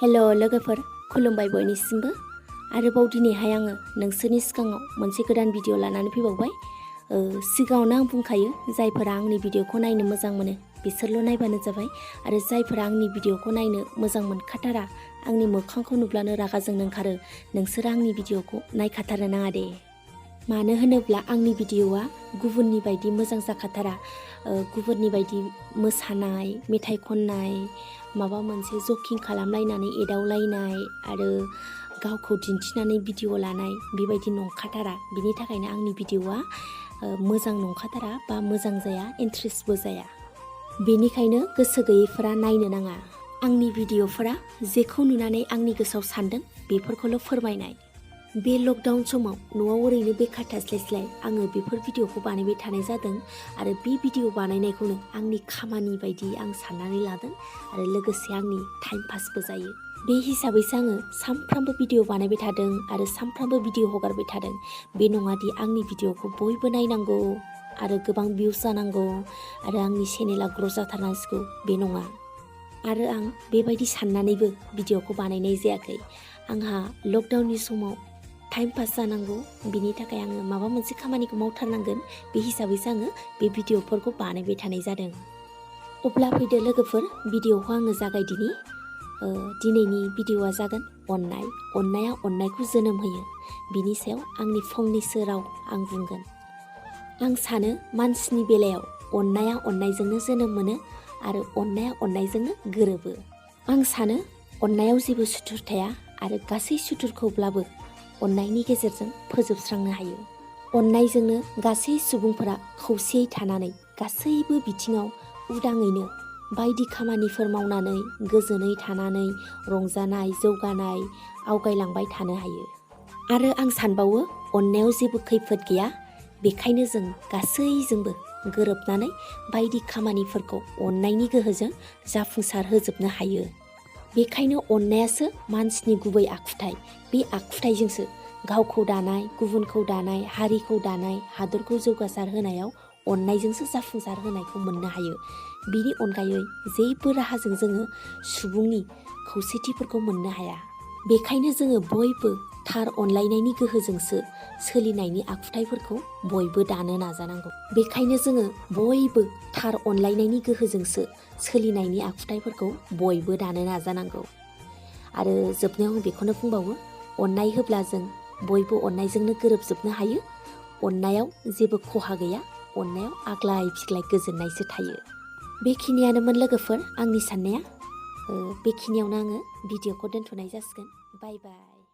हेल' लोगोफोर, खुलुमबाय बयनिसिमबो। आरोबाव दिनैहाय आङो नोंसोरनि सिगाङाव मोनसे गोदान भिडिअ लानानै फैबावबाय। सिगाङावनो आं बुंखायो, जायफोरा आंनि भिडिअखौ नायनो मोजां मोनो बिसोरल' नायबानो जाबाय, आरो जायफोरा आंनि भिडिअखौ नायनो मोजां मोनखाथारा, आंनि मोखांखौ नुब्लानो रागा जोंनो ओंखारो, नोंसोर आंनि भिडिअखौ नायखाथारनो नाङा दे। मानो होनोब्ला आंनि भिडिअआ गुबुननि बायदि मोजां जाखाथारा। गुबुननि बायदि मोसानाय, मेथाइ खननाय, माबा मोनसे जकिं खालामलायनानै एदावलायनाय आरो गावखौ दिन्थिनानै भिडिअ लानाय बेबायदि नंखाथारा। बिनि थाखायनो आंनि भिडिअआ मोजां नंखाथारा बा मोजां जाया, इन्ट्रेस्टबो जाया। बेनिखायनो गोसो गैयैफोरा नायनो नाङा। आंनि भिडिअफोरा जेखौ नुनानै आंनि गोसोआव सानदों बेफोरखौल' फोरमायनाय। बे लकडाउन समाव न'आव ओरैनो बेखार थास्लायस्लाय आङो बेफोर भिडिअखौ बानायबाय थानाय जादों, आरो बे भिडिअ बानायनायखौनो आंनि खामानि बायदि आं साननानै लादों, आरो लोगोसे आंनि टाइम पासबो जायो। बे हिसाबैसो आङो सानफ्रामबो भिडिअ बानायबाय थादों आरो सानफ्रामबो भिडिअ हगारबाय थादों। बे नङादि आंनि भिडिअखौ बयबो नायनांगौ आरो गोबां भिउस जानांगौ आरो आंनि चेनेला ग्र' जाथारनांसिगौ, बे नङा। आरो आं बेबायदि साननानैबो भिडिअखौ बानायनाय जायाखै। आंहा लकडाउननि समाव टाइम पास जानांगौ, बिनि थाखाय आङो माबा मोनसे खामानिखौ मावथारनांगोन, बे हिसाबैसो आङो बे भिडिअफोरखौ बानायबाय थानाय जादों। अब्ला फैदो लोगोफोर, भिडिअखौ आङो जागायदिनि। दिनैनि भिडिअआ जागोन अननाय। अननाया अननायखौ जोनोम होयो, बिनि सायाव आंनि फंनैसो राव आं बुंगोन। आं सानो मानसिनि बेलायाव अननाया अननायजोंनो जोनोम मोनो आरो अननाया अननायजोंनो गोरोबो। आं सानो अननायाव जेबो सुथुर थाया, आरो गासै सुथुरखौब्लाबो अननायनि गेजेरजों फोजोबस्रांनो हायो। अननायजोंनो गासै सुबुंफोरा खौसेयै थानानै गासैबो बिथिङाव उदाङैनो बायदि खामानिफोर मावनानै गोजोनै थानानै रंजानाय, जौगानाय, आवगायलांबाय थानो हायो। आरो आं सानबावो अननायाव जेबो खैफोद गैया, बेखायनो जों गासैजोंबो गोरोबनानै बायदि खामानिफोरखौ अननायनि गोहोजों जाफुंसार होजोबनो हायो। बेखायनो अननायासो मानसिनि गुबै आखुथाय। बे आखुथायजोंसो गावखौ दानाय, गुबुनखौ दानाय, हारिखौ दानाय, हादरखौ जौगासार होनायाव अननायजोंसो जाफुंसार होनायखौ मोननो हायो। बिनि अनगायै जेबो राहाजों जोङो सुबुंनि खौसेथिफोरखौ मोननो हाया। बेखायनो जोङो बयबो थार अनलायनायनि गोहोजोंसो सोलिनायनि आखुथायफोरखौ बयबो दानो नाजानांगौ। बेखायनो जोङो बयबो थार अनलायनायनि गोहोजोंसो सोलिनायनि आखुथायफोरखौ बयबो दानो नाजानांगौ। आरो जोबनायाव आं बेखौनो बुंबावो, अननाय होब्ला जों बयबो अननायजोंनो गोरोबजोबनो हायो। अननायाव जेबो खहा गैया, अननायाव आग्लाय फिग्लाय गोजोननायसो थायो। बेखिनियानोमोन लोगोफोर आंनि साननाया। बेखिनियावनो आङो भिडिअखौ दोनथ'नाय जासिगोन। बाय बाय।